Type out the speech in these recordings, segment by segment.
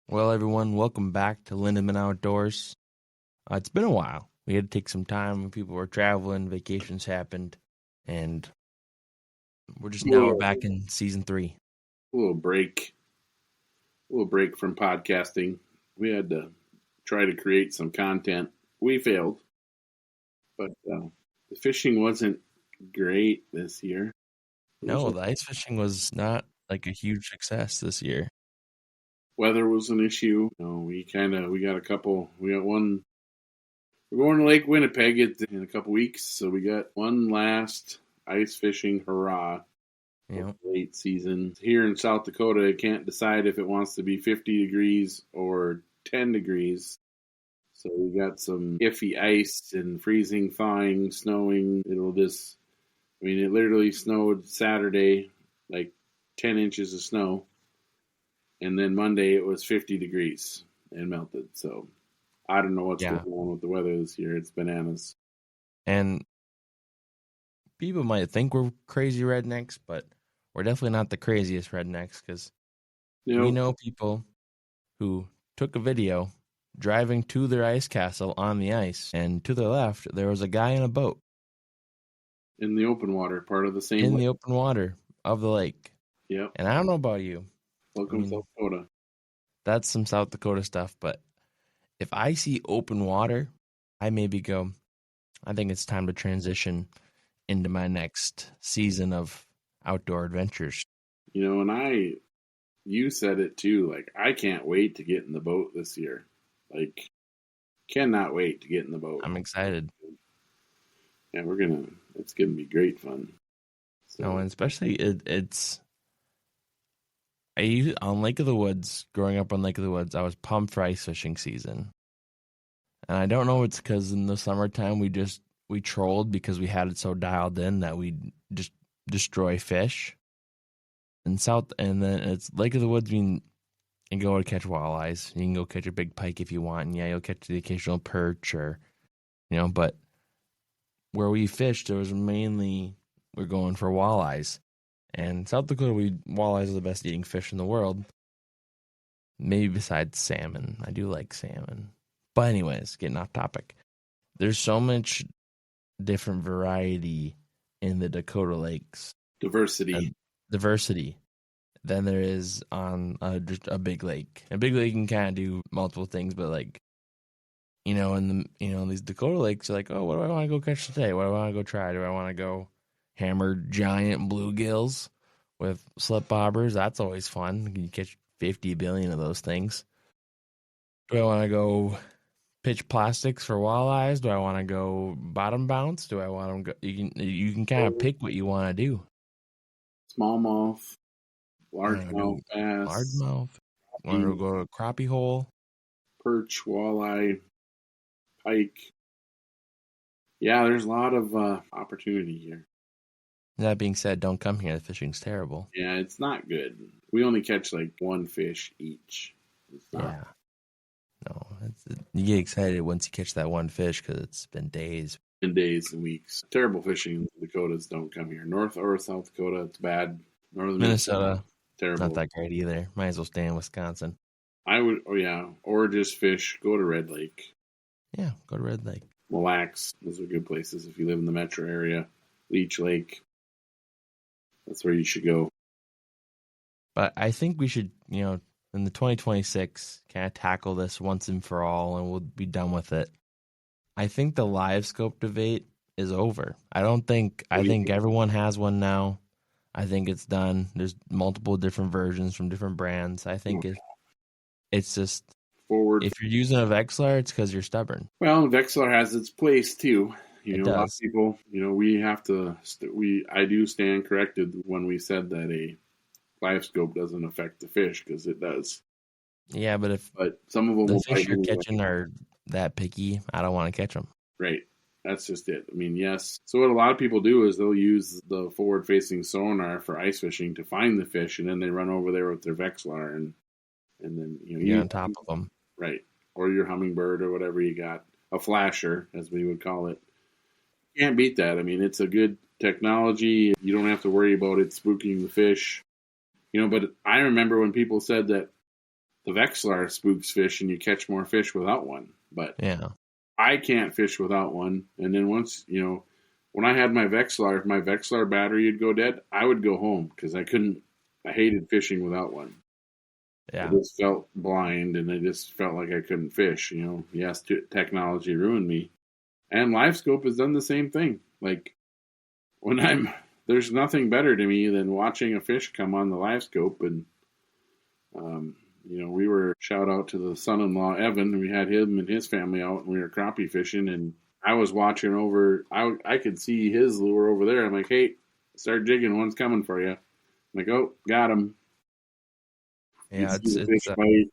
Well, everyone, welcome back to Lindemann Outdoors. It's been a while. We had to take some time. People were traveling, vacations happened, and we're Little, back in season 3. little break, little break from podcasting. We had to try to create some content. We failed, but the fishing wasn't great this year. No, the ice fishing was not like a huge success this year. Weather was an issue. We got a couple. We got one. We're going to Lake Winnipeg in a couple weeks, so we got one last ice fishing hurrah. Late season here in South Dakota. It can't decide if it wants to be 50 degrees or 10 degrees. So we got some iffy ice and freezing, thawing, snowing. It literally snowed Saturday, like 10 inches of snow. And then Monday it was 50 degrees and melted. So I don't know what's going on with the weather this year. It's bananas. And people might think we're crazy rednecks, but we're definitely not the craziest rednecks because we know people who took a video driving to their ice castle on the ice, and to their left, there was a guy in a boat. In the open water, part of the same In lake. the open water of the lake. Yep. And I don't know about you. Welcome to South Dakota. That's some South Dakota stuff, but if I see open water, I maybe go, I think it's time to transition into my next season of outdoor adventures. And you said it too, like, I can't wait to get in the boat this year. Like, cannot wait to get in the boat. I'm excited. Yeah, it's gonna be great fun. So. No, and especially it's on Lake of the Woods, growing up on Lake of the Woods, I was pumped for ice fishing season. And I don't know if it's because in the summertime we trolled because we had it so dialed in that we just destroy fish. And then it's Lake of the Woods. You can go to catch walleyes. You can go catch a big pike if you want, and you'll catch the occasional perch but where we fished, there was mainly we're going for walleyes. And South Dakota, walleyes are the best eating fish in the world. Maybe besides salmon. I do like salmon. But anyways, getting off topic. There's so much different variety in the Dakota lakes. Diversity than there is on a big lake. A big lake can kind of do multiple things, but these Dakota lakes are like, oh, what do I want to go catch today? What do I want to go try? Do I want to go hammer giant bluegills with slip bobbers? That's always fun. You catch 50 billion of those things. Do I want to go pitch plastics for walleyes? Do I want to go bottom bounce? Do I want to go? You can kind of pick what you want to do. Smallmouth, largemouth bass, largemouth. Want to go to a crappie hole? Perch, walleye, pike. Yeah, there's a lot of opportunity here. That being said, don't come here. The fishing's terrible. Yeah, it's not good. We only catch like one fish each. Yeah. No, you get excited once you catch that one fish because it's been days. And days and weeks. Terrible fishing in the Dakotas. Don't come here. North or South Dakota, it's bad. Northern Minnesota, terrible. Not that great either. Might as well stay in Wisconsin. I would, or just fish. Go to Red Lake. Yeah, go to Red Lake. Mille Lacs, those are good places if you live in the metro area. Leech Lake, that's where you should go. But I think we should, in the 2026, kind of tackle this once and for all, and we'll be done with it. I think the live scope debate is over. I think everyone has one now. I think it's done. There's multiple different versions from different brands. I think it's just forward. If you're using a Vexilar, it's because you're stubborn. Well, Vexilar has its place too. It does. A lot of people, we have to. I do stand corrected when we said that a live scope doesn't affect the fish because it does. Yeah, but some of them the fish you're catching are that picky, I don't want to catch them. Right. That's just it. I mean, yes. So what a lot of people do is they'll use the forward-facing sonar for ice fishing to find the fish, and then they run over there with their Vexilar, and then you're on top of them. Right. Or your hummingbird or whatever you got, a flasher, as we would call it. You can't beat that. I mean, it's a good technology. You don't have to worry about it spooking the fish. But I remember when people said that the Vexilar spooks fish and you catch more fish without one. But Yeah. I can't fish without one. And then once, when I had my Vexilar, if my Vexilar battery would go dead, I would go home because I hated fishing without one. Yeah. I just felt blind and I just felt like I couldn't fish. Yes, technology ruined me. And LiveScope has done the same thing. Like there's nothing better to me than watching a fish come on the LiveScope. And, we were, shout out to the son-in-law, Evan. We had him and his family out and we were crappie fishing. And I was watching over, I could see his lure over there. I'm like, hey, start jigging. One's coming for you. I'm like, oh, got him. Yeah, You'd see the fish bite.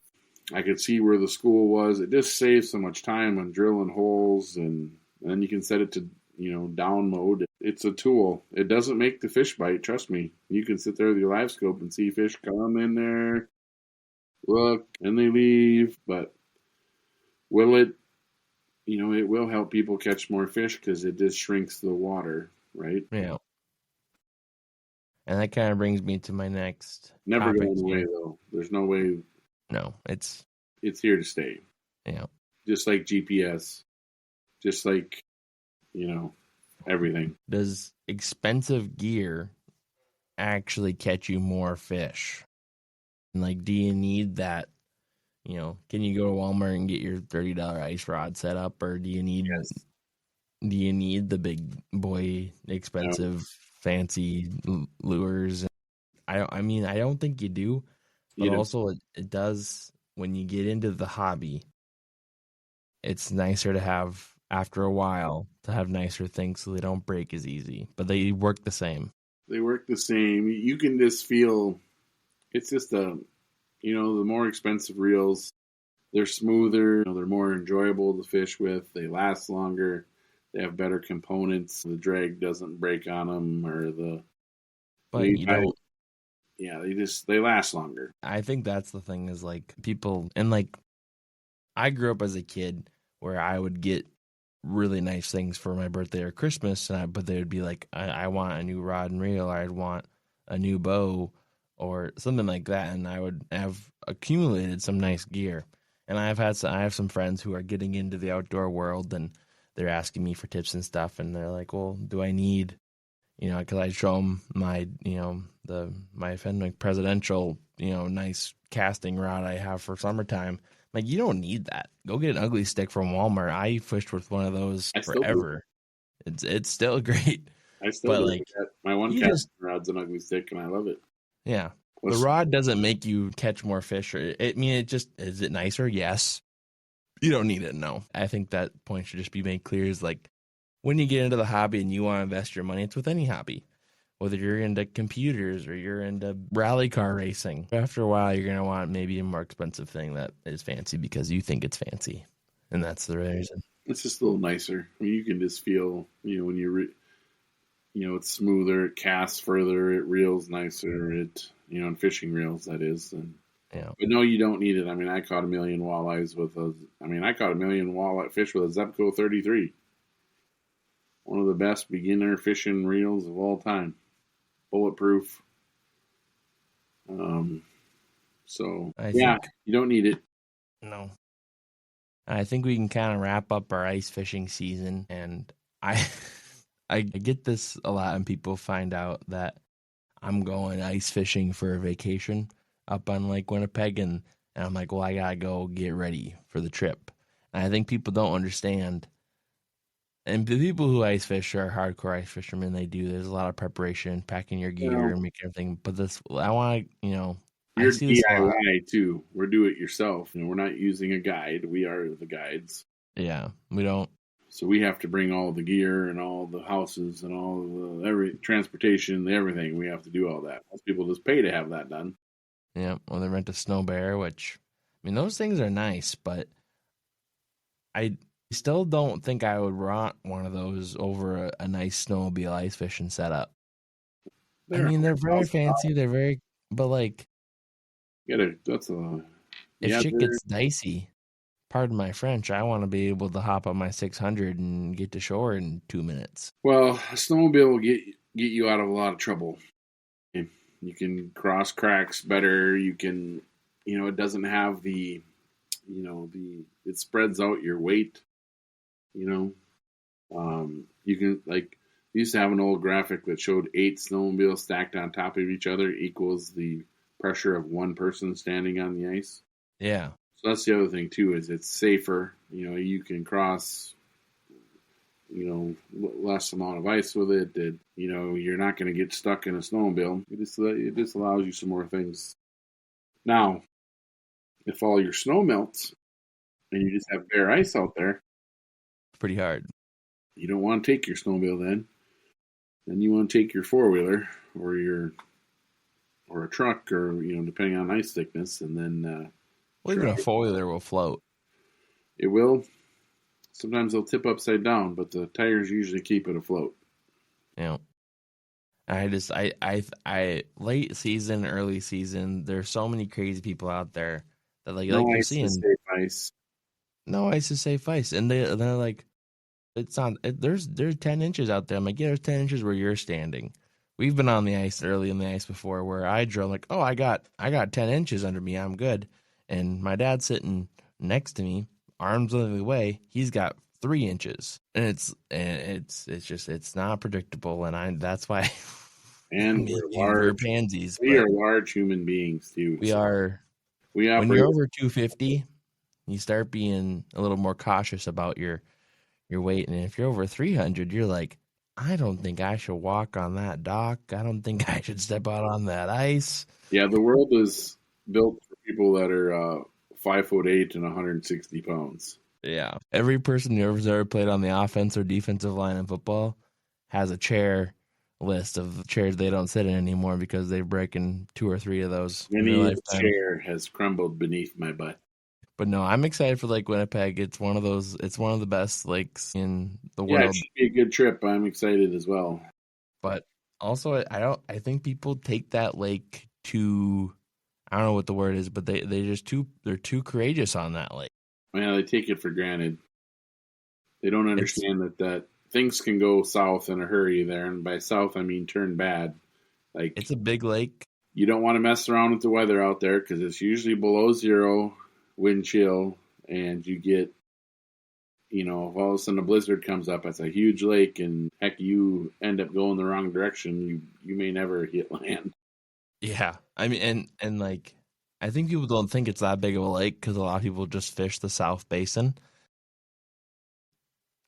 I could see where the school was. It just saves so much time on drilling holes, and then you can set it to down mode. It's a tool. It doesn't make the fish bite. Trust me. You can sit there with your LiveScope and see fish come in there, look, and they leave. But will it? It will help people catch more fish because it just shrinks the water, right? Yeah. And that kind of brings me to my next Never topic going away here. though. There's no way. No, it's here to stay. Yeah. Just like GPS. Just like everything. Does expensive gear actually catch you more fish? And like, do you need that? Can you go to Walmart and get your $30 ice rod set up, or do you need the big boy expensive fancy lures? I don't think you do, but also it does when you get into the hobby. It's nicer to have after a while to have nicer things so they don't break as easy, but they work the same. They work the same. You can just feel it's just the more expensive reels, they're smoother, they're more enjoyable to fish with, they last longer, they have better components, the drag doesn't break on them, or they last longer. I think that's the thing is like people, and like I grew up as a kid where I would get really nice things for my birthday or Christmas, but they would be like, I want a new rod and reel, or I'd want a new bow or something like that, and I would have accumulated some nice gear. And I have some friends who are getting into the outdoor world, and they're asking me for tips and stuff, and they're like, well, do I need, because I show them my, my Fenwick presidential, nice casting rod I have for summertime. Like, you don't need that. Go get an ugly stick from Walmart. I fished with one of those forever. It's still great. I still do. Like, my one casting rod's an ugly stick, and I love it. Yeah. The rod doesn't make you catch more fish. Is it nicer? Yes. You don't need it, no. I think that point should just be made clear is like, when you get into the hobby and you want to invest your money, it's with any hobby. Whether you're into computers or you're into rally car racing, after a while, you're going to want maybe a more expensive thing that is fancy because you think it's fancy. And that's the reason. It's just a little nicer. I mean, you can just feel, when you it's smoother, it casts further, it reels nicer, and fishing reels, that is. And, yeah. But no, you don't need it. I mean, I caught a million walleyes walleye fish with a Zebco 33. One of the best beginner fishing reels of all time. Bulletproof. You don't need it. No. I think we can kind of wrap up our ice fishing season, and I get this a lot, and people find out that I'm going ice fishing for a vacation up on Lake Winnipeg, and I'm like, well, I gotta go get ready for the trip. And I think people don't understand. And the people who ice fish are hardcore ice fishermen. There's a lot of preparation, packing your gear and making everything. But I want to, You're DIY too. We're do it yourself. We're not using a guide. We are the guides. Yeah, we don't. So we have to bring all the gear and all the houses and all the every transportation, everything. We have to do all that. Most people just pay to have that done. Yeah, or they rent a snow bear, which, those things are nice, but I still don't think I would want one of those over a nice snowmobile ice fishing setup. They're very fancy. They're very, but like, if shit gets dicey, pardon my French, I want to be able to hop on my 600 and get to shore in 2 minutes. Well, a snowmobile will get you out of a lot of trouble. You can cross cracks better. You can it doesn't have it spreads out your weight. You you can like we used to have an old graphic that showed 8 snowmobiles stacked on top of each other equals the pressure of one person standing on the ice. Yeah. So that's the other thing too, is it's safer. You can cross, less amount of ice with it. That you're not going to get stuck in a snowmobile. It just allows you some more things. Now, if all your snow melts and you just have bare ice out there, Pretty hard. you don't want to take your snowmobile then. Then you want to take your 4-wheeler or a truck, or depending on ice thickness, and then Well, even a 4-wheeler will float. it will. Sometimes they'll tip upside down, but the tires usually keep it afloat. I late season, early season, there's so many crazy people out there that like No you're ice seeing. is safe ice. No ice is safe ice, and they're like, it's on. There's 10 inches out there. I'm like, yeah, there's 10 inches where you're standing. We've been on the ice early in the ice before, where I drove like, oh, I got 10 inches under me. I'm good. And my dad's sitting next to me, arms length away. He's got 3 inches, and it's not predictable, and that's why. And We're pansies. We are large human beings too. We are. We When you're over 250, you start being a little more cautious about your weight, and if you're over 300, you're like, I don't think I should walk on that dock. I don't think I should step out on that ice. Yeah, the world is built for people that are 5'8" and 160 pounds. Yeah, every person who's ever played on the offense or defensive line in football has a chair list of chairs they don't sit in anymore because they've broken 2 or 3 of those. Many a chair has crumbled beneath my butt. But no, I'm excited for Lake Winnipeg. It's one of the best lakes in the world. Yeah, it should be a good trip. I'm excited as well. But also, I think people take that lake too, I don't know what the word is, but they're too courageous on that lake. Yeah, they take it for granted. They don't understand that things can go south in a hurry there, and by south I mean turn bad. Like, it's a big lake. You don't want to mess around with the weather out there because it's usually below 0 wind chill, and you get, if all of a sudden a blizzard comes up, it's a huge lake, and heck, you end up going the wrong direction, you may never hit land. Yeah, I mean, and like, I think people don't think it's that big of a lake because a lot of people just fish the South Basin.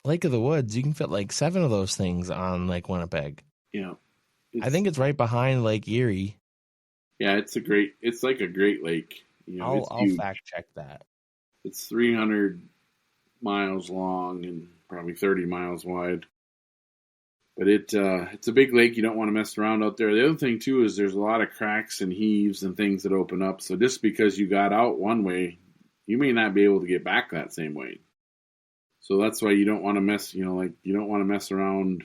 Lake of the Woods, you can fit like 7 of those things on Lake Winnipeg. Yeah, I think it's right behind Lake Erie. Yeah, it's like a great lake. I'll fact check that. It's 300 miles long and probably 30 miles wide. But it's a big lake. You don't want to mess around out there. The other thing too is there's a lot of cracks and heaves and things that open up. So just because you got out one way, you may not be able to get back that same way. So that's why you don't want to mess. You don't want to mess around.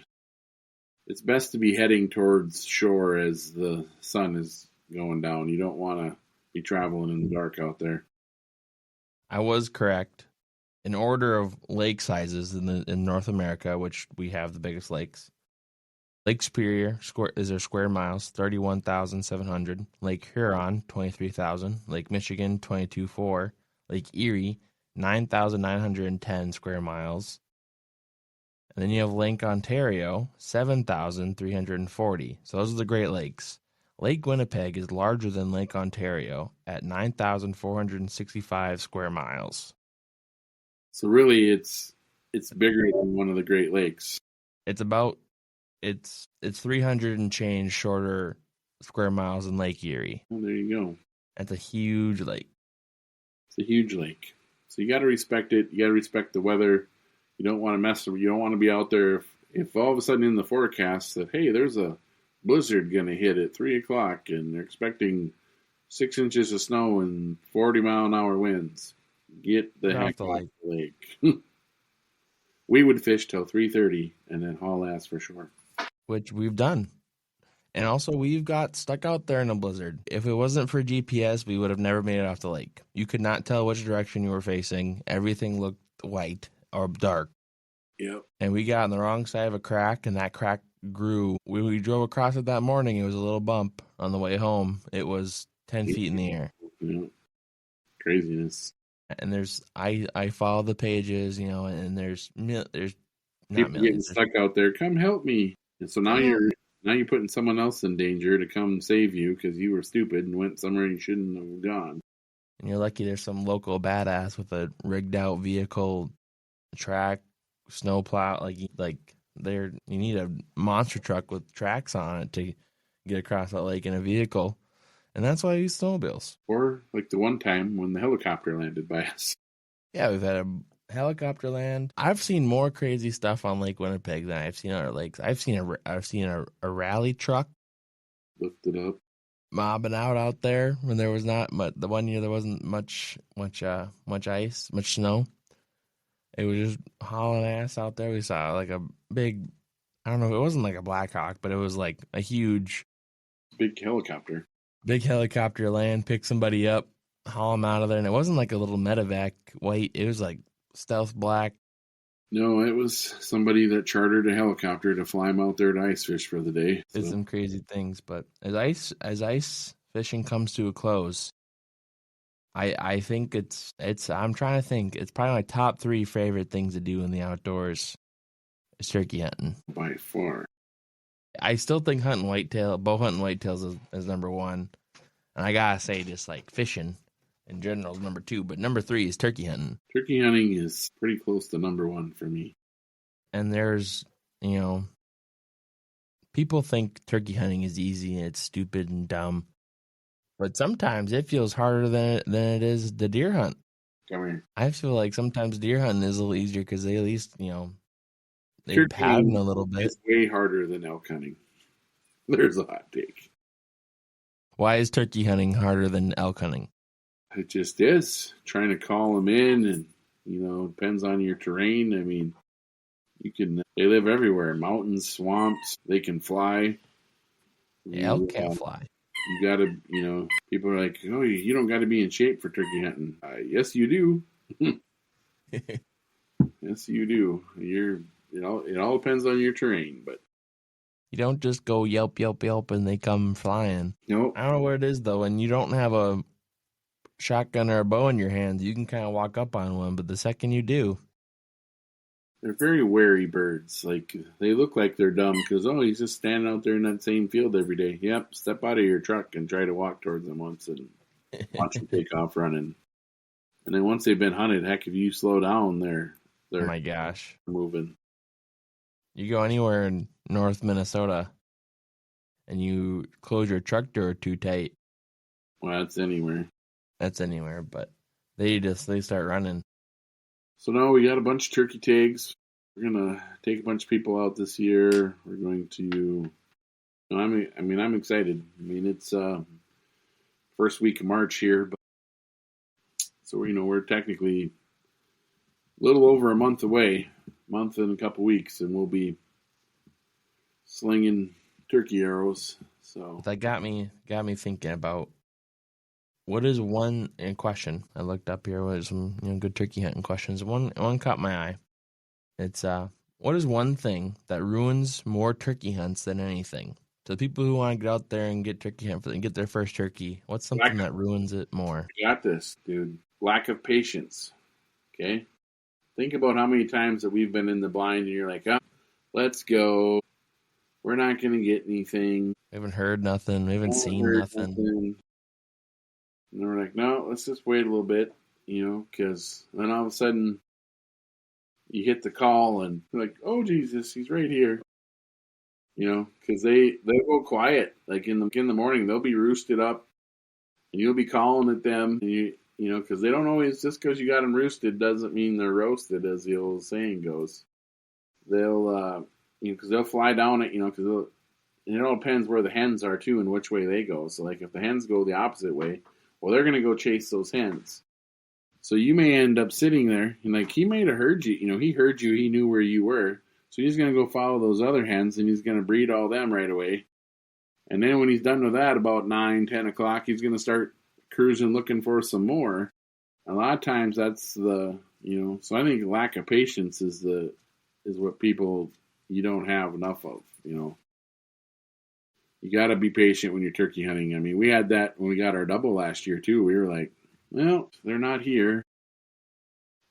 It's best to be heading towards shore as the sun is going down. You don't want to be traveling in the dark out there. I was correct. In order of lake sizes in North America, which we have the biggest lakes, Lake Superior is their square miles, 31,700. Lake Huron, 23,000. Lake Michigan, 22,400. Lake Erie, 9,910 square miles. And then you have Lake Ontario, 7,340. So those are the Great Lakes. Lake Winnipeg is larger than Lake Ontario at 9,465 square miles. So really, it's bigger than one of the Great Lakes. It's 300 and change shorter square miles than Lake Erie. Well, there you go. That's a huge lake. It's a huge lake. So you got to respect it. You got to respect the weather. You don't want to You don't want to be out there if all of a sudden in the forecast that, hey, there's a blizzard going to hit at 3 o'clock and they're expecting 6 inches of snow and 40-mile-an-hour winds. Get the heck off the lake. We would fish till 3:30 and then haul ass for shore. Which we've done. And also, we've got stuck out there in a blizzard. If it wasn't for GPS, we would have never made it off the lake. You could not tell which direction you were facing. Everything looked white or dark. Yep. And we got on the wrong side of a crack, and that crack grew. When we drove across it that morning, it was a little bump. On the way home, it was 10 feet in the air. Yep. Craziness. And I follow the pages, and there's not People getting millions. stuck out there. Come help me. And so now you're putting someone else in danger to come save you because you were stupid and went somewhere you shouldn't have gone. And you're lucky there's some local badass with a rigged out vehicle, track, snowplow. You need a monster truck with tracks on it to get across that lake in a vehicle. And that's why I use snowmobiles. Or like the one time when the helicopter landed by us. Yeah, we've had a helicopter land. I've seen more crazy stuff on Lake Winnipeg than I've seen on other lakes. I've seen a rally truck Looked it up. mobbing out there when there was not much. The one year there wasn't much ice, much snow. It was just hauling ass out there. We saw like a big, I don't know, it wasn't like a Black Hawk, but it was like a huge, Big helicopter. big helicopter land, pick somebody up, haul them out of there. And it wasn't like a little medevac white. It was like stealth black. No, it was somebody that chartered a helicopter to fly them out there to ice fish for the day. Did some crazy things. But as ice fishing comes to a close, I think it's I'm trying to think. It's probably my top 3 favorite things to do in the outdoors is turkey hunting. By far. I still think bow hunting whitetails is number 1. And I gotta say, just like fishing in general is number 2. But number 3 is turkey hunting. Turkey hunting is pretty close to number 1 for me. And there's, people think turkey hunting is easy and it's stupid and dumb. But sometimes it feels harder than it is the deer hunt. Come here. I feel like sometimes deer hunting is a little easier because they at least, they Turkey pattern a little bit. It's way harder than elk hunting. There's a hot take. Why is turkey hunting harder than elk hunting? It just is. Trying to call them in and, depends on your terrain. I mean, they live everywhere. Mountains, swamps, they can fly. Elk can't fly. You gotta, people are like, oh, you don't gotta be in shape for turkey hunting. Yes, you do. Yes, you do. It all depends on your terrain, but you don't just go yelp, yelp, yelp, and they come flying. Nope. I don't know what it is though. When you don't have a shotgun or a bow in your hands, you can kind of walk up on one, but the second you do, they're very wary birds. Like, they look like they're dumb because, he's just standing out there in that same field every day. Yep, step out of your truck and try to walk towards them once and watch them take off running. And then once they've been hunted, heck, if you slow down, they're oh my gosh, moving. You go anywhere in North Minnesota and you close your truck door too tight. Well, that's anywhere. That's anywhere, but they start running. So now we got a bunch of turkey tags. We're gonna take a bunch of people out this year. We're going to. I'm excited. I mean, it's first week of March here, but so we're technically a little over a month away, month and a couple weeks, and we'll be slinging turkey arrows. So that got me thinking about. What is one question? I looked up here with some good turkey hunting questions. One caught my eye. It's what is one thing that ruins more turkey hunts than anything? So the people who want to get out there and get turkey hunt and get their first turkey, what's something that ruins it more? You got this, dude. Lack of patience. Okay? Think about how many times that we've been in the blind and you're like, let's go. We're not going to get anything. We haven't heard nothing. We haven't seen nothing. And we're like, no, let's just wait a little bit, because then all of a sudden you hit the call and you're like, oh, Jesus, he's right here. Because they'll go quiet. Like in the morning, they'll be roosted up and you'll be calling at them. And because they don't always, just because you got them roosted doesn't mean they're roasted, as the old saying goes. They'll, because they'll fly down it, because it all depends where the hens are too and which way they go. So like if the hens go the opposite way, well, they're going to go chase those hens. So you may end up sitting there, and like he may have heard you. He heard you. He knew where you were. So he's going to go follow those other hens, and he's going to breed all them right away. And then when he's done with that, about 9, 10 o'clock, he's going to start cruising looking for some more. A lot of times that's the, so I think lack of patience is what people, you don't have enough of, You got to be patient when you're turkey hunting. I mean, we had that when we got our double last year, too. We were like, well, they're not here.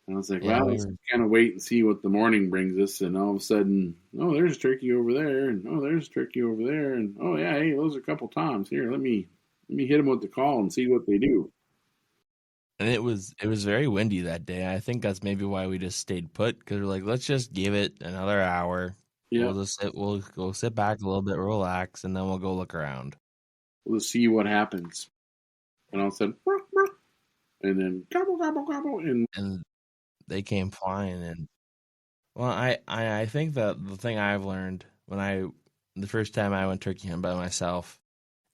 And I was like, Yeah, well, we let's were. kind of wait and see what the morning brings us. And all of a sudden, oh, there's a turkey over there, and oh, there's a turkey over there, and oh yeah, hey, those are a couple toms. Here, let me hit them with the call and see what they do. And it was very windy that day. I think that's maybe why we just stayed put because we're like, let's just give it another hour. Yeah, We'll go sit back a little bit, relax, and then we'll go look around. we'll see what happens. And all of a sudden, "Bark, bark," and then gobble gobble gobble, and And they came flying in. Well, I think that the thing I've learned the first time I went turkey hunting by myself,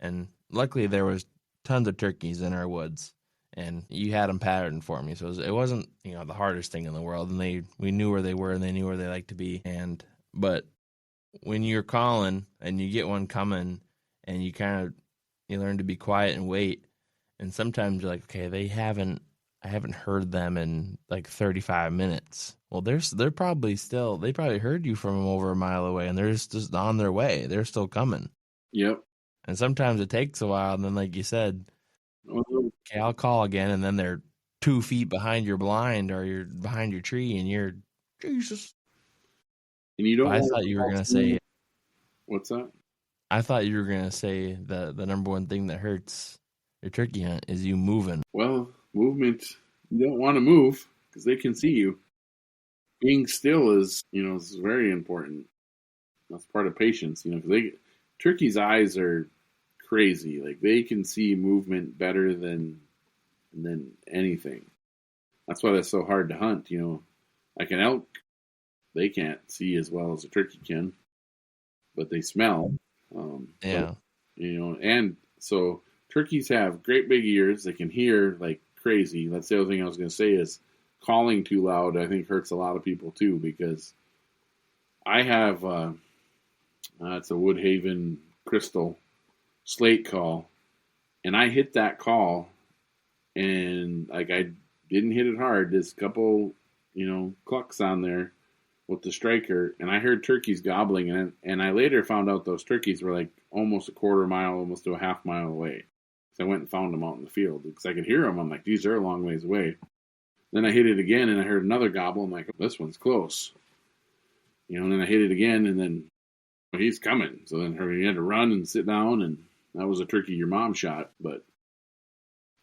and luckily there was tons of turkeys in our woods, and you had them patterned for me, so it wasn't the hardest thing in the world, and we knew where they were and they knew where they liked to be, but when you're calling and you get one coming, and you learn to be quiet and wait, and sometimes you're like, okay, I haven't heard them in like 35 minutes. Well, they're probably they probably heard you from over a mile away, and they're just on their way. They're still coming. yep. And sometimes it takes a while, and then like you said, Well, okay, I'll call again, and then they're 2 feet behind your blind or you're behind your tree, and you're Jesus. and you But don't want to call too. What's that? I thought you were gonna say the number one thing that hurts your turkey hunt is you moving. Well, movement. You don't want to move because they can see you. Being still is very important. That's part of patience, because turkeys' eyes are crazy. Like they can see movement better than anything. That's why that's so hard to hunt. Like an elk, they can't see as well as a turkey can, but they smell. But Yeah, and so turkeys have great big ears. They can hear like crazy. That's the other thing I was going to say is calling too loud. I think hurts a lot of people too because I have it's a Woodhaven Crystal slate call, and I hit that call, and like I didn't hit it hard. There's a couple clucks on there with the striker, and I heard turkeys gobbling, and I later found out those turkeys were like almost a quarter mile, almost to a half mile away. So I went and found them out in the field because I could hear them. I'm like, these are a long ways away. Then I hit it again, and I heard another gobble. I'm like, oh, this one's close. And then I hit it again, and then he's coming. So then he had to run and sit down, and that was a turkey your mom shot. But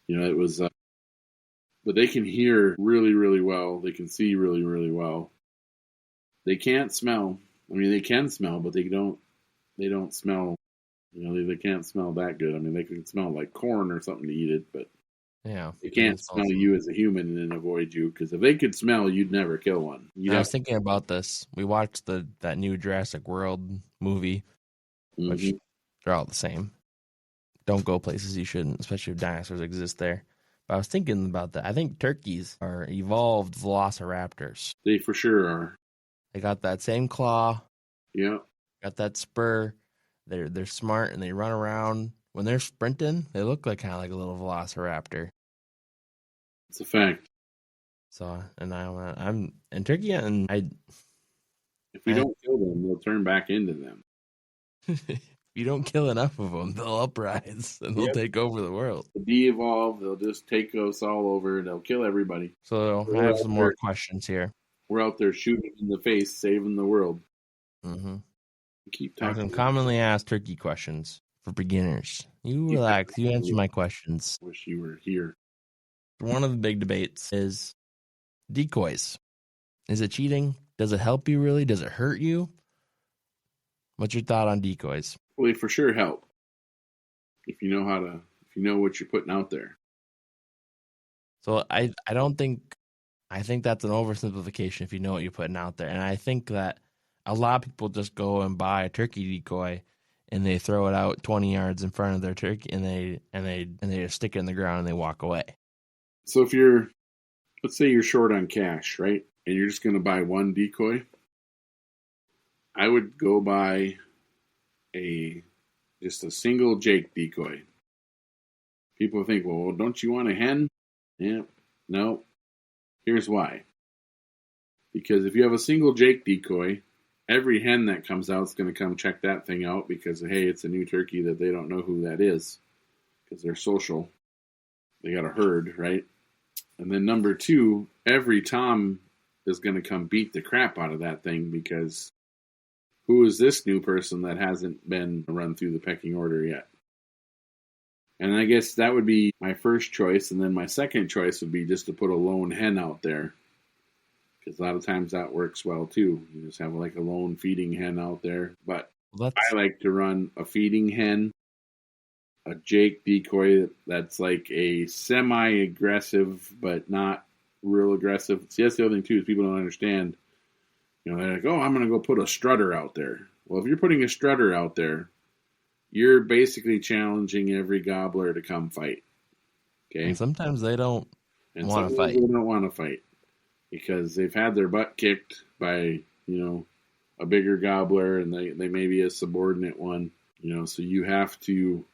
it was. But they can hear really, really well. They can see really, really well. They can't smell. I mean, they can smell, but they don't. They don't smell. They can't smell that good. I mean, they can smell like corn or something to eat it, but yeah. they They can can't smell smell some. you as a human and then avoid you. Because if they could smell, you'd never kill one. You'd I have. was thinking about this. We watched that new Jurassic World movie, which Mm-hmm. they're all the same. Don't go places you shouldn't, especially if dinosaurs exist there. But I was thinking about that. I think turkeys are evolved velociraptors. They for sure are. They got that same claw, Yeah, got that spur. They're smart and they run around. When they're sprinting, they look like kind of like a little velociraptor. it's a fact. So, I'm and turkey and If we don't kill them, they'll turn back into them. if you don't kill enough of them, they'll uprise and they'll Yep. take over the world. They'll de-evolve. They'll just take us all over. They'll kill everybody. So I We're have out some more there. questions here. We're out there shooting in the face, saving the world. Mm-hmm. Keep I have some talking. commonly asked turkey questions for beginners. You Keep relax. You answer talking. my questions. Wish you were here. One of the big debates is decoys. Is it cheating? Does it help you really? Does it hurt you? What's your thought on decoys? Well, they for sure help if you know if you know what you're putting out there. So I don't think I think that's an oversimplification if you know what you're putting out there. And I think that a lot of people just go and buy a turkey decoy and they throw it out 20 yards in front of their turkey and they just stick it in the ground and they walk away. So let's say you're short on cash, right? And you're just going to buy one decoy. I would go buy just a single Jake decoy. People think, well, don't you want a hen? Yeah, no. Here's why. Because if you have a single Jake decoy, every hen that comes out is going to come check that thing out because, hey, it's a new turkey that they don't know who that is because they're social. They got a herd, right? And then number two, every tom is going to come beat the crap out of that thing because who is this new person that hasn't been run through the pecking order yet? And I guess that would be my first choice. And then my second choice would be just to put a lone hen out there. Because a lot of times that works well too. You just have like a lone feeding hen out there. But I like to run a feeding hen, a Jake decoy that's like a semi-aggressive but not real aggressive. See, that's the other thing too is people don't understand. They're like, oh, I'm going to go put a strutter out there. Well, if you're putting a strutter out there, you're basically challenging every gobbler to come fight. Okay. And sometimes they don't want to fight. They don't want to fight because they've had their butt kicked by, a bigger gobbler and they may be a subordinate one, so you have to,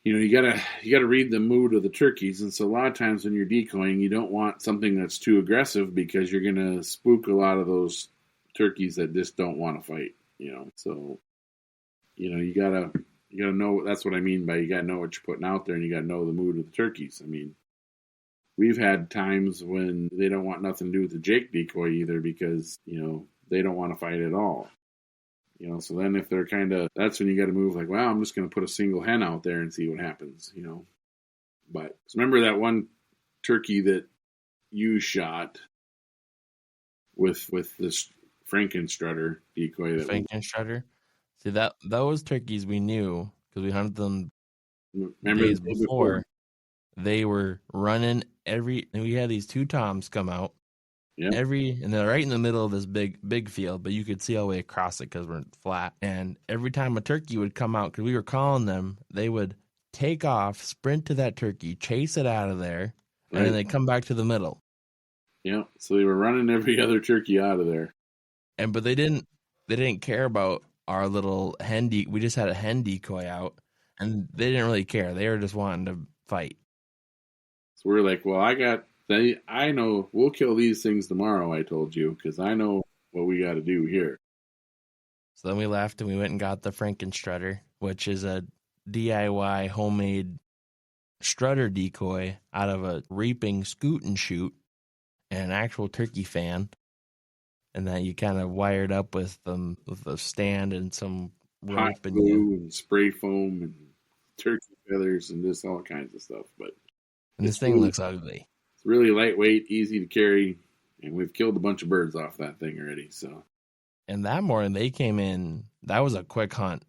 you gotta read the mood of the turkeys. And so a lot of times when you're decoying, you don't want something that's too aggressive because you're going to spook a lot of those turkeys that just don't want to fight, so, you gotta know. That's what I mean by you gotta know what you're putting out there and you gotta know the mood of the turkeys. I mean, we've had times when they don't want nothing to do with the Jake decoy either because, they don't want to fight at all. So then if they're that's when you got to move like, wow, I'm just going to put a single hen out there and see what happens, But remember that one turkey that you shot with this Frankenstrutter decoy? Frankenstrutter? See, those turkeys we knew because we hunted them Remember days before. They were running we had these two toms come out. Yep. And they're right in the middle of this big field, but you could see all the way across it because we're flat. And every time a turkey would come out, because we were calling them, they would take off, sprint to that turkey, chase it out of there, and then they'd come back to the middle. Yeah, so they were running every other turkey out of there. But they didn't care about our little hen we just had a hen decoy out, and they didn't really care. They were just wanting to fight. So we're like, well, I know we'll kill these things tomorrow, I told you, because I know what we got to do here. So then we left and we went and got the Frankenstrutter, which is a DIY homemade strutter decoy out of a reaping scoot and shoot and an actual turkey fan. And that you kind of wired up with a stand and some rope hot glue and spray foam and turkey feathers and just all kinds of stuff. And this thing looks ugly. Really lightweight, easy to carry, and we've killed a bunch of birds off that thing already. So, and that morning they came in. That was a quick hunt.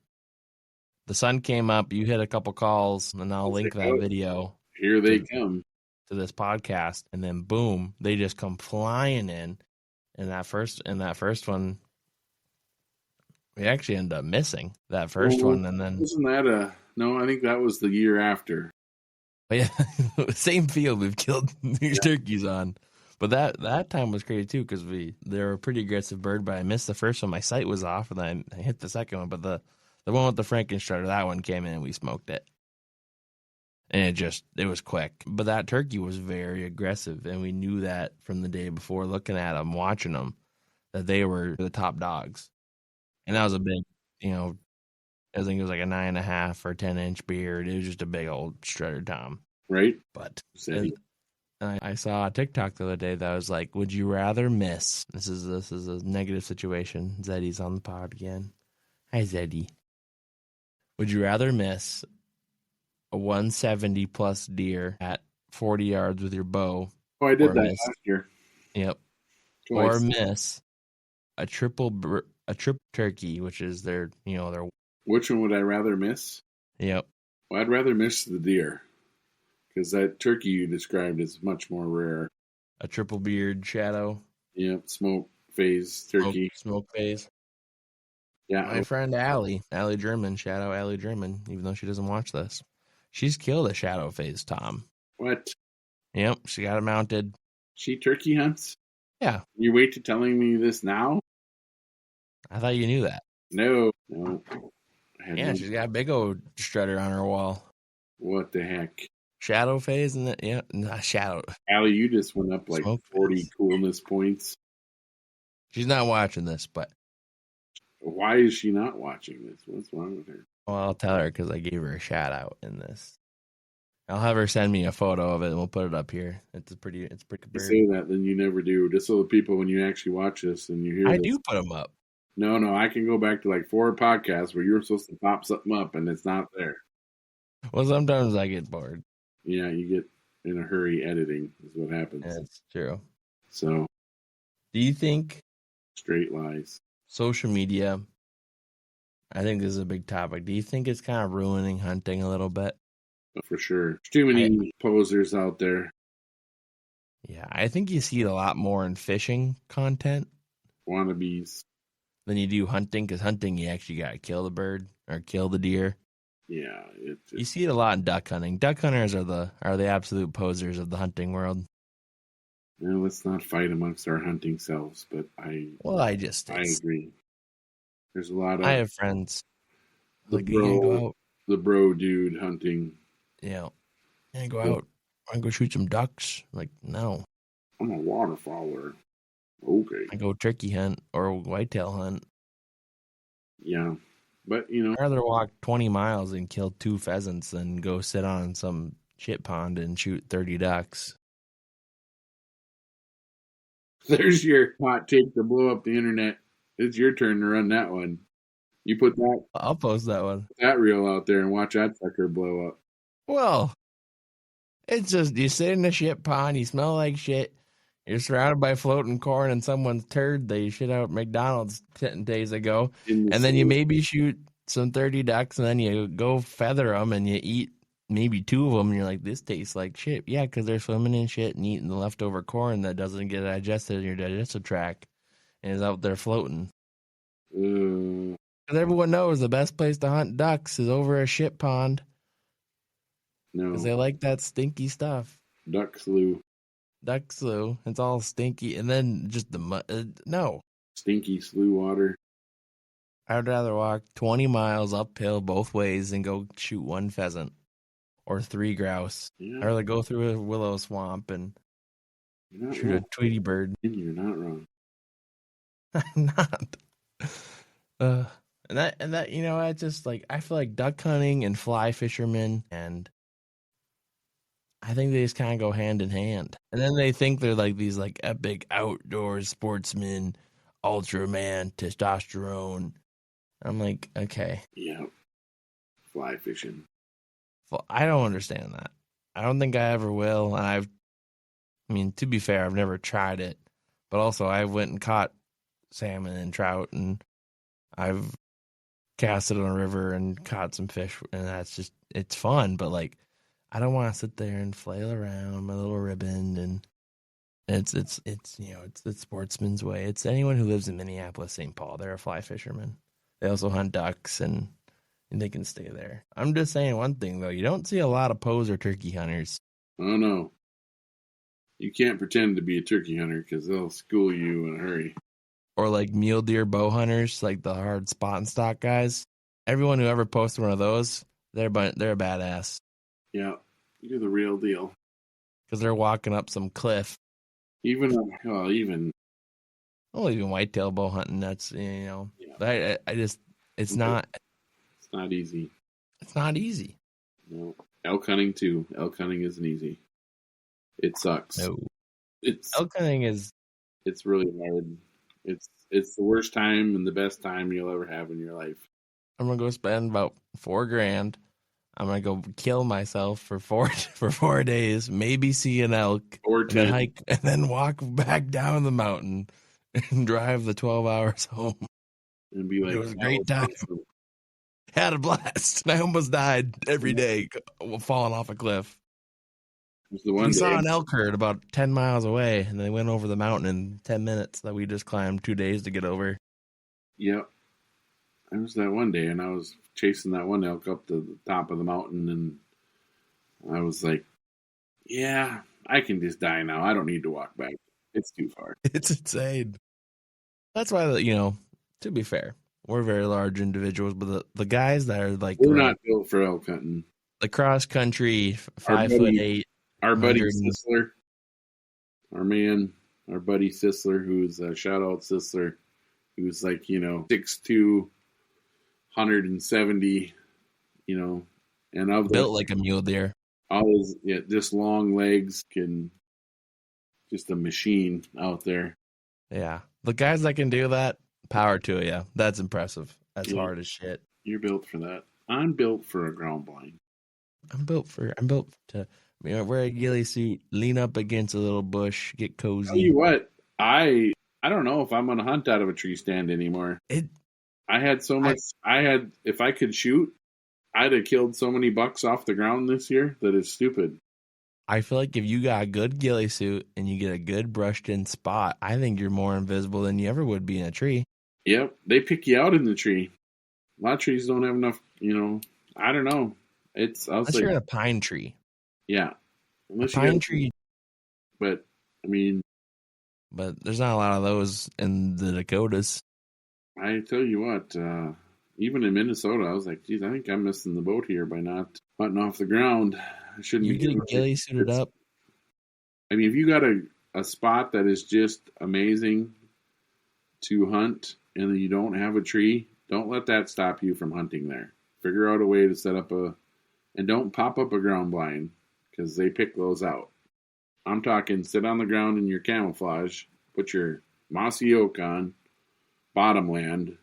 The sun came up. You hit a couple calls, and I'll link that video. Here they come to this podcast, and then boom, they just come flying in. And that first one, we actually ended up missing that first one, and then wasn't that no? I think that was the year after. Yeah, same field we've killed these turkeys on, but that time was crazy too because they were a pretty aggressive bird. But I missed the first one. My sight was off, and then I hit the second one. But the one with the Frankenstrutter, that one came in and we smoked it, and it was quick. But that turkey was very aggressive, and we knew that from the day before, looking at them, watching them, that they were the top dogs, and that was a big, I think it was like a 9.5 or 10-inch beard. It was just a big old strutter tom. Right. But I saw a TikTok the other day that was like, would you rather miss? This is a negative situation. Zeddy's on the pod again. Hi, Zeddy. Would you rather miss a 170 plus deer at 40 yards with your bow? Oh, I did that last year. Yep. Twice. Or miss a triple turkey, which is their. Which one would I rather miss? Yep. Well, I'd rather miss the deer because that turkey you described is much more rare. A triple beard shadow. Yep, smoke phase turkey. Smoke phase. Yeah. My friend Allie German, shadow Allie German, even though she doesn't watch this, she's killed a shadow phase tom. What? Yep, she got it mounted. She turkey hunts? Yeah. You wait to telling me this now? I thought you knew that. No. Yeah, she's got a big old strutter on her wall. What the heck? Shadow phase and not shadow. Allie, you just went up like smoke 40 phase. Coolness points. She's not watching this, but why is she not watching this? What's wrong with her? Well, I'll tell her because I gave her a shout out in this. I'll have her send me a photo of it, and we'll put it up here. It's a pretty You bird. say that, then you never do. Just so the people, when you actually watch this and you hear I this, do put them up. no, I can go back to like 4 podcasts where you're supposed to pop something up and it's not there. Well, sometimes I get bored. Yeah, you get in a hurry editing is what happens. That's true. So, Do you think straight lies. social media? I think this is a big topic. Do you think it's kind of ruining hunting a little bit? For sure. There's too many posers out there. Yeah, I think you see it a lot more in fishing content Wannabes. than you do hunting, because hunting, you actually got to kill the bird or kill the deer. Yeah. You see it a lot in duck hunting. Duck hunters are the absolute posers of the hunting world. Well, let's not fight amongst our hunting selves, but I agree. There's a lot of I have friends. the Like, you gonna go out? the bro dude hunting. Yeah. You gonna go out? I go shoot some ducks? Like, no. I'm a waterfowler. Okay. I go turkey hunt or whitetail hunt. Yeah. But, you know. I'd rather walk 20 miles and kill 2 pheasants than go sit on some shit pond and shoot 30 ducks. There's your hot take to blow up the internet. It's your turn to run that one. You put I'll post that one. that reel out there and watch that sucker blow up. Well, it's just you sit in a shit pond, you smell like shit, you're surrounded by floating corn and someone's turd they shit out at McDonald's 10 days ago, and then you maybe shoot some 30 ducks, and then you go feather them and you eat maybe 2 of them, and you're like, this tastes like shit. Yeah, because they're swimming in shit and eating the leftover corn that doesn't get digested in your digestive tract and is out there floating. Because everyone knows the best place to hunt ducks is over a shit pond. No. Because they like that stinky stuff. Duck slough. It's all stinky. And then just the mud. No. Stinky slough water. I'd rather walk 20 miles uphill both ways and go shoot 1 pheasant or 3 grouse. Yeah. I'd rather go through a willow swamp and shoot a Tweety bird. You're not wrong. I'm not. And that you know, I just like, I feel like duck hunting and fly fishermen, and I think they just kind of go hand in hand. And then they think they're like these like epic outdoors sportsmen, Ultraman, testosterone. I'm like, okay. Yeah. Fly fishing. Well, I don't understand that. I don't think I ever will. And I mean, to be fair, I've never tried it. But also, I went and caught salmon and trout, and I've casted on a river and caught some fish, and that's just, it's fun. But like, I don't want to sit there and flail around my little ribbon, and it's you know, it's the sportsman's way. It's anyone who lives in Minneapolis, St. Paul. They're a fly fisherman. They also hunt ducks, and they can stay there. I'm just saying one thing though: you don't see a lot of poser turkey hunters. Oh no, you can't pretend to be a turkey hunter because they'll school you in a hurry. Or like mule deer bow hunters, like the hard spot and stock guys. Everyone who ever posted one of those, they're a badass. Yeah, you're the real deal. Because they're walking up some cliff. Even whitetail bow hunting. That's, you know. Yeah. I just, it's not easy. It's not easy. No, elk hunting too. Elk hunting isn't easy. It sucks. No, elk hunting is. It's really hard. It's the worst time and the best time you'll ever have in your life. I'm gonna go spend about $4,000. I'm gonna go kill myself for 4 days, maybe see an elk, or and then hike, and then walk back down the mountain and drive the 12 hours home. And be like, it was a great time. Awesome. Had a blast. I almost died every day falling off a cliff. We saw an elk herd about 10 miles away, and they went over the mountain in 10 minutes that we just climbed 2 days to get over. Yep. There was that one day, and I was chasing that one elk up to the top of the mountain, and I was like, yeah, I can just die now. I don't need to walk back. It's too far. It's insane. That's why, you know, to be fair, we're very large individuals, but the guys that are like... We're not built for elk hunting. The cross-country 5'8", our buddy Sisler, our buddy Sisler, who's a shout-out Sisler, who's like, you know, 6'2", 170, you know, and of built like a mule deer. all his just long legs, just a machine out there. Yeah. The guys that can do that, power to you. That's impressive. That's Yeah, hard as shit. you're built for that. I'm built for a ground blind. I'm built to wear a ghillie suit, lean up against a little bush, get Tell cozy. you what, I don't know if I'm gonna hunt out of a tree stand anymore. It I had so much. If I could shoot, I'd have killed so many bucks off the ground this year that it's stupid. I feel like if you got a good ghillie suit and you get a good brushed in spot, I think you're more invisible than you ever would be in a tree. Yep, they pick you out in the tree. A lot of trees don't have enough. I don't know. Unless you're in a pine tree. Yeah, A pine tree, but I mean, but there's not a lot of those in the Dakotas. I tell you what, even in Minnesota, I was like, geez, I think I'm missing the boat here by not hunting off the ground. I shouldn't You be get ghillie suited up. I mean, if you got a spot that is just amazing to hunt and you don't have a tree, don't let that stop you from hunting there. Figure out a way to set up and don't pop up a ground blind because they pick those out. I'm talking sit on the ground in your camouflage, put your mossy oak on, bottomland,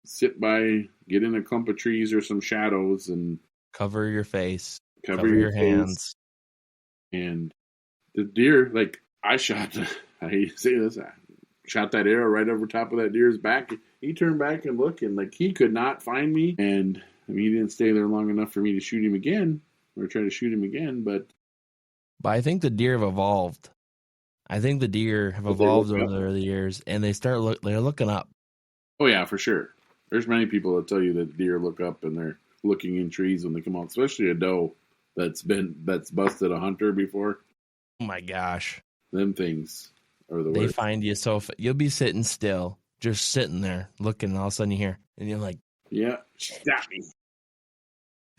sit by, get in a clump of trees or some shadows and cover your face, cover your hands. And the deer, like I shot that arrow right over top of that deer's back. He turned back and looked, and like he could not find me. And I mean, he didn't stay there long enough for me to shoot him again or try to shoot him again. But I think the deer have evolved. I think the deer have evolved over the years, and they're looking up. Oh yeah, for sure. There's many people that tell you that deer look up and they're looking in trees when they come out, especially a doe that's busted a hunter before. Oh my gosh. Them things are the worst. They find you you'll be sitting still, just sitting there looking, and all of a sudden you hear, and you're like, yeah, stop me.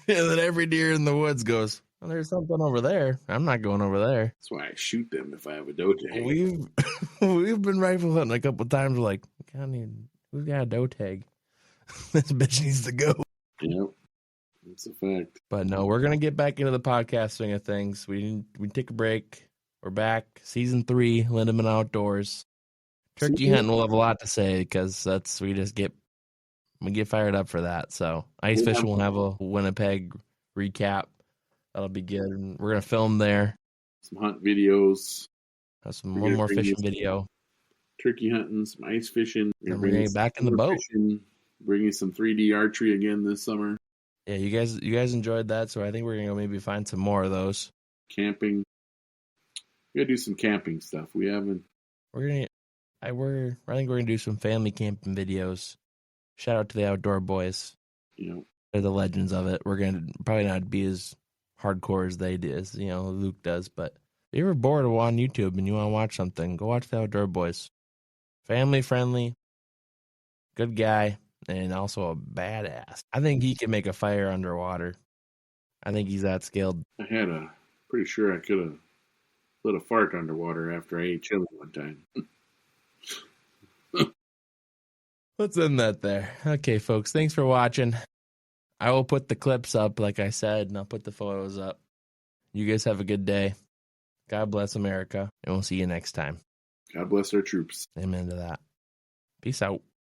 And then every deer in the woods goes, well, there's something over there. I'm not going over there. That's why I shoot them if I have a doe tag. We've been rifle hunting a couple times. We're like, we've got a doe tag. This bitch needs to go. Yep. That's a fact. But no, we're gonna get back into the podcast swing of things. We take a break. We're back, season 3, Lindemann Outdoors. Turkey hunting, we'll have a lot to say because we get fired up for that. So ice fishing, we'll have a Winnipeg recap. That'll be good. And we're gonna film there. Some hunt videos. Have one more fishing video. Turkey hunting, some ice fishing. And we're getting back in the boat. Bringing some 3D archery again this summer. Yeah, you guys enjoyed that, so I think we're gonna go maybe find some more of those. Camping. We gotta do some camping stuff. We haven't. I think we're gonna do some family camping videos. Shout out to the Outdoor Boys. They're the legends of it. We're gonna probably not be as hardcore as they did, as Luke does. But if you're bored on YouTube and you want to watch something, go watch the Outdoor Boys. Family friendly, good guy, and also a badass. I think he can make a fire underwater. I think he's that skilled. Pretty sure I could have lit a fart underwater after I ate chili one time. Let's end that there. Okay, folks, thanks for watching. I will put the clips up, like I said, and I'll put the photos up. You guys have a good day. God bless America, and we'll see you next time. God bless our troops. Amen to that. Peace out.